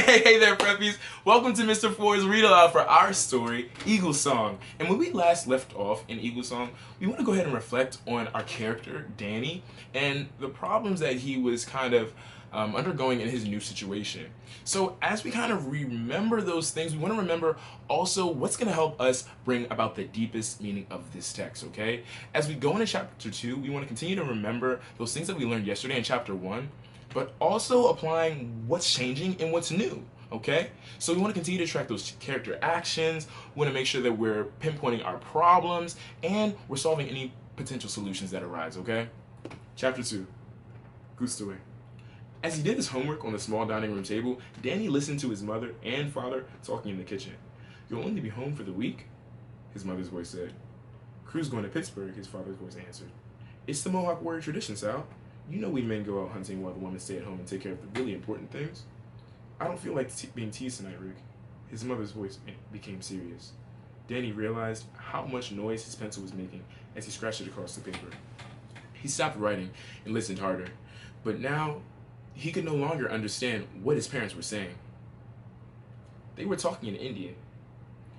Hey there, Preppies! Welcome to Mr. Ford's Read Aloud for our story, Eagle Song. And when we last left off in Eagle Song, we want to go ahead and reflect on our character, Danny, and the problems that he was kind of undergoing in his new situation. So as we kind of remember those things, we want to remember also what's going to help us bring about the deepest meaning of this text, okay? As we go into chapter 2, we want to continue to remember those things that we learned yesterday in chapter 1, but also applying what's changing and what's new, okay? So we want to continue to track those character actions. We want to make sure that we're pinpointing our problems and we're solving any potential solutions that arise, okay? Chapter 2, Goose Away. As he did his homework on the small dining room table, Danny listened to his mother and father talking in the kitchen. "You'll only be home for the week?" his mother's voice said. "Crew's going to Pittsburgh," his father's voice answered. "It's the Mohawk warrior tradition, Sal. You know we men go out hunting while the women stay at home and take care of the really important things." "I don't feel like being teased tonight, Rick." His mother's voice became serious. Danny realized how much noise his pencil was making as he scratched it across the paper. He stopped writing and listened harder, but now he could no longer understand what his parents were saying. They were talking in Indian.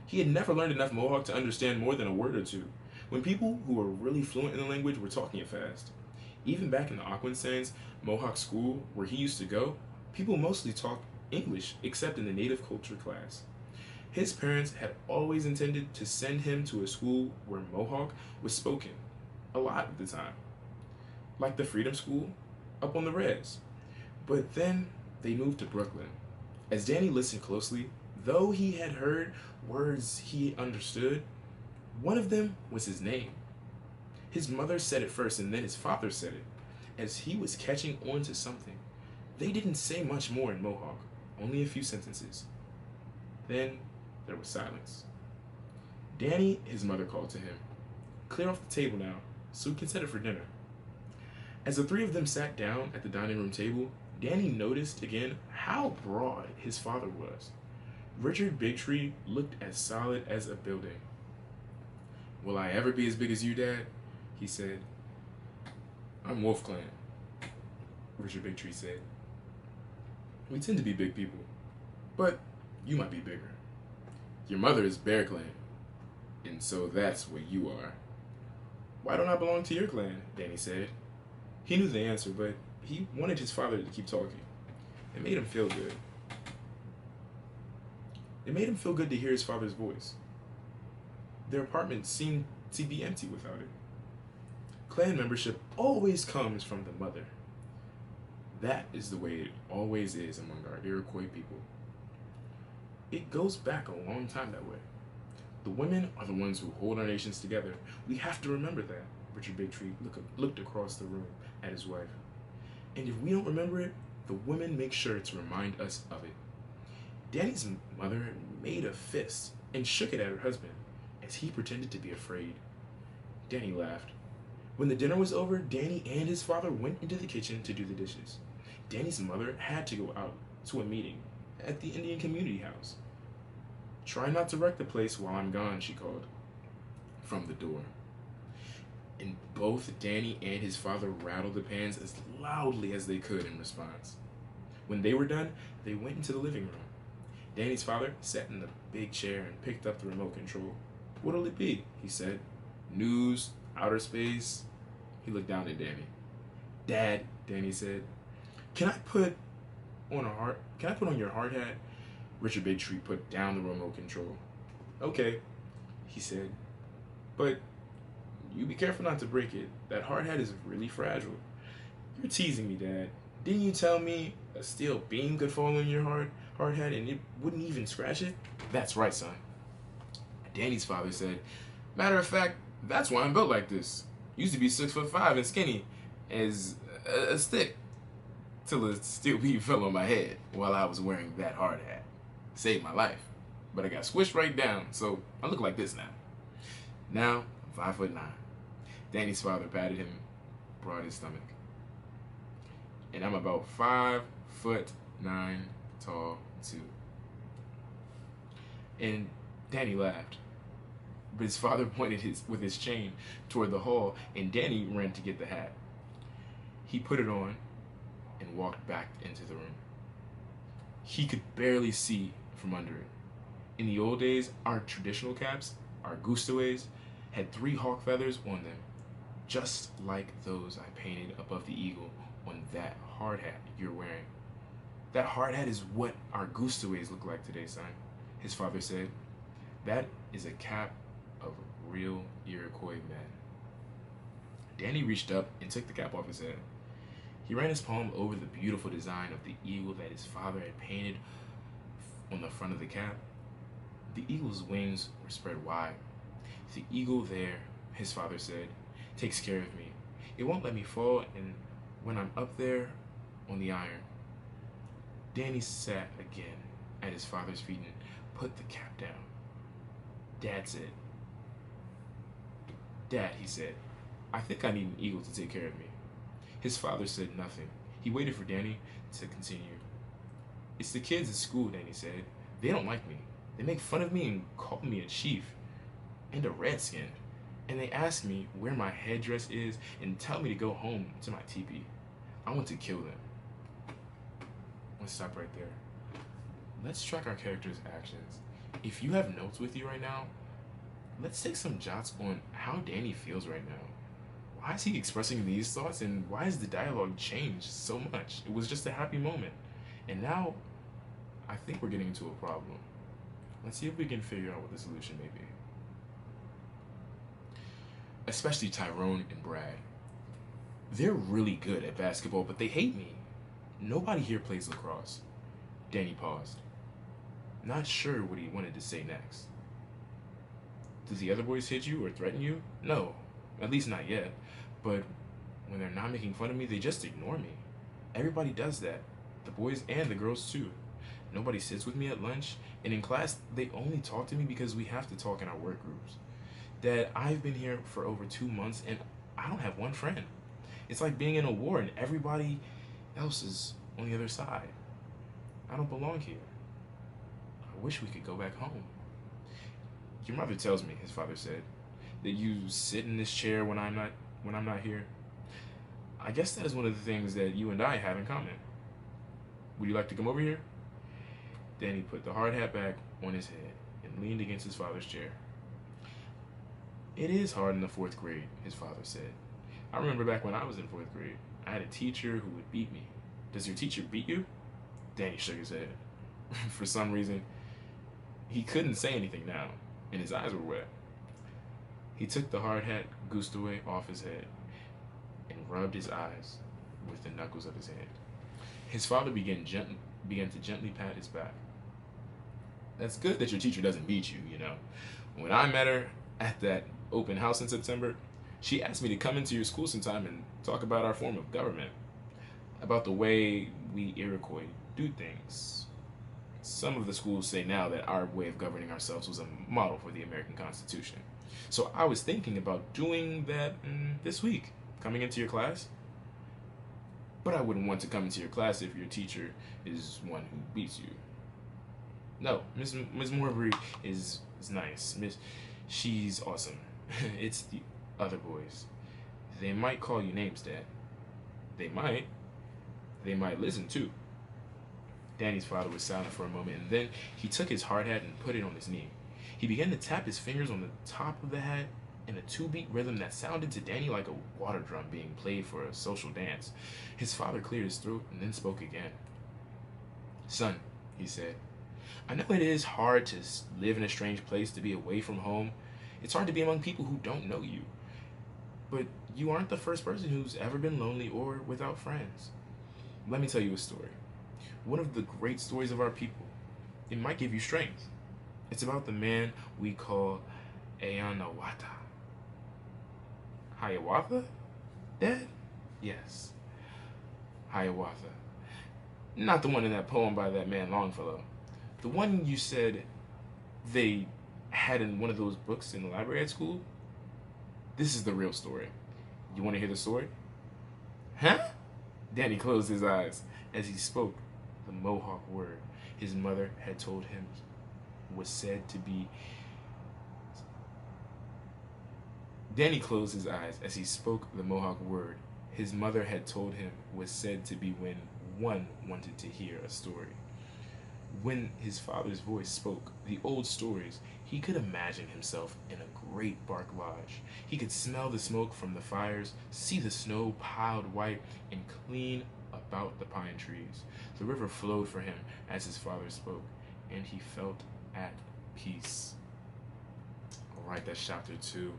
He had never learned enough Mohawk to understand more than a word or two, when people who were really fluent in the language were talking it fast. Even back in the Aquinsands Mohawk school where he used to go, people mostly talked English except in the native culture class. His parents had always intended to send him to a school where Mohawk was spoken a lot of the time, like the Freedom School up on the res. But then they moved to Brooklyn. As Danny listened closely, though he had heard words he understood, one of them was his name. His mother said it first and then his father said it, as he was catching on to something. They didn't say much more in Mohawk, only a few sentences. Then there was silence. "Danny," his mother called to him, "clear off the table now, so we can set it for dinner." As the three of them sat down at the dining room table, Danny noticed again how broad his father was. Richard Bigtree looked as solid as a building. "Will I ever be as big as you, Dad?" he said. "I'm Wolf Clan," Richard Bigtree said. "We tend to be big people, but you might be bigger. Your mother is Bear Clan, and so that's what you are." "Why don't I belong to your clan?" Danny said. He knew the answer, but he wanted his father to keep talking. It made him feel good. It made him feel good to hear his father's voice. Their apartment seemed to be empty without it. Clan membership always comes from the mother. That is the way it always is among our Iroquois people. It goes back a long time that way. The women are the ones who hold our nations together. We have to remember that. Richard Bigtree looked across the room at his wife. And if we don't remember it, the women make sure to remind us of it. Danny's mother made a fist and shook it at her husband as he pretended to be afraid. Danny laughed. When the dinner was over, Danny and his father went into the kitchen to do the dishes. Danny's mother had to go out to a meeting at the Indian community house. "Try not to wreck the place while I'm gone," she called from the door. And both Danny and his father rattled the pans as loudly as they could in response. When they were done, they went into the living room. Danny's father sat in the big chair and picked up the remote control. "What'll it be?" he said. "News? Outer space?" He looked down at Danny. "Dad," Danny said, Can I put on your hard hat?" Richard Bigtree put down the remote control. "Okay," he said. "But you be careful not to break it. That hard hat is really fragile." "You're teasing me, Dad. Didn't you tell me a steel beam could fall on your hard hat and it wouldn't even scratch it?" "That's right, son," Danny's father said. "Matter of fact, that's why I'm built like this. Used to be 6'5" and skinny as a stick, till a steel beam fell on my head while I was wearing that hard hat. Saved my life, but I got squished right down, so I look like this now. Now I'm 5'9". Danny's father patted him, broad his stomach. "And I'm about 5'9" tall too." And Danny laughed. But his father pointed with his chain toward the hall, and Danny ran to get the hat. He put it on and walked back into the room. He could barely see from under it. In the old days, our traditional caps, our GWU-A's, had 3 hawk feathers on them, just like those I painted above the eagle on that hard hat you're wearing. That hard hat is what our GWU-A's look like today, son, his father said. That is a cap of real Iroquois men. Danny reached up and took the cap off his head. He ran his palm over the beautiful design of the eagle that his father had painted on the front of the cap. The eagle's wings were spread wide. The eagle there, his father said, takes care of me. It won't let me fall, and when I'm up there on the iron. Danny sat again at his father's feet and put the cap down. Dad said, "Dad," he said, "I think I need an eagle to take care of me." His father said nothing. He waited for Danny to continue. "It's the kids at school," Danny said. "They don't like me. They make fun of me and call me a chief and a redskin. And they ask me where my headdress is and tell me to go home to my teepee. I want to kill them." Let's stop right there. Let's track our character's actions. If you have notes with you right now, let's take some jots on how Danny feels right now. Why is he expressing these thoughts, and why has the dialogue changed so much? It was just a happy moment, and now I think we're getting into a problem. Let's see if we can figure out what the solution may be. Especially Tyrone and Brad. They're really good at basketball, but they hate me. Nobody here plays lacrosse. Danny paused, not sure what he wanted to say next. Do the other boys hit you or threaten you? No, at least not yet. But when they're not making fun of me, they just ignore me. Everybody does that, the boys and the girls too. Nobody sits with me at lunch, and in class, they only talk to me because we have to talk in our work groups. Dad, I've been here for over 2 months, and I don't have one friend. It's like being in a war, and everybody else is on the other side. I don't belong here. I wish we could go back home. Your mother tells me, his father said, that you sit in this chair when I'm not here. I guess that is one of the things that you and I have in common. Would you like to come over here? Danny put the hard hat back on his head and leaned against his father's chair. It is hard in the 4th grade, his father said. I remember back when I was in 4th grade, I had a teacher who would beat me. Does your teacher beat you? Danny shook his head. For some reason, he couldn't say anything now, and his eyes were wet. He took the hard hat GWU-A off his head and rubbed his eyes with the knuckles of his hand. His father began to gently pat his back. That's good that your teacher doesn't beat you, you know. When I met her at that open house in September, she asked me to come into your school sometime and talk about our form of government, about the way we Iroquois do things. Some of the schools say now that our way of governing ourselves was a model for the American Constitution. So I was thinking about doing that this week, coming into your class. But I wouldn't want to come into your class if your teacher is one who beats you. No, Miss Morbury is nice. She's awesome. It's the other boys. They might call you names, Dad. They might. They might listen too. Danny's father was silent for a moment, and then he took his hard hat and put it on his knee. He began to tap his fingers on the top of the hat in a 2-beat rhythm that sounded to Danny like a water drum being played for a social dance. His father cleared his throat and then spoke again. "Son," he said, "I know it is hard to live in a strange place, to be away from home. It's hard to be among people who don't know you. But you aren't the first person who's ever been lonely or without friends. Let me tell you a story. One of the great stories of our people. It might give you strength. It's about the man we call Ayanawata." Hiawatha? Dad? Yes. Hiawatha. Not the one in that poem by that man Longfellow. The one you said they had in one of those books in the library at school? This is the real story. You want to hear the story? Huh? Danny closed his eyes as he spoke the Mohawk word his mother had told him was said to be. Danny closed his eyes as he spoke the Mohawk word his mother had told him was said to be when one wanted to hear a story. When his father's voice spoke the old stories, he could imagine himself in a great bark lodge. He could smell the smoke from the fires, see the snow piled white and clean about the pine trees. The river flowed for him as his father spoke, and he felt at peace. All right, that's chapter 2.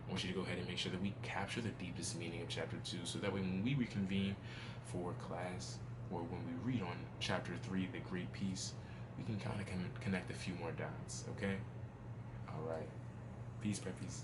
I want you to go ahead and make sure that we capture the deepest meaning of chapter 2 so that way when we reconvene for class or when we read on chapter 3, the great peace, we can kind of connect a few more dots, okay? All right. Peace, Preppies.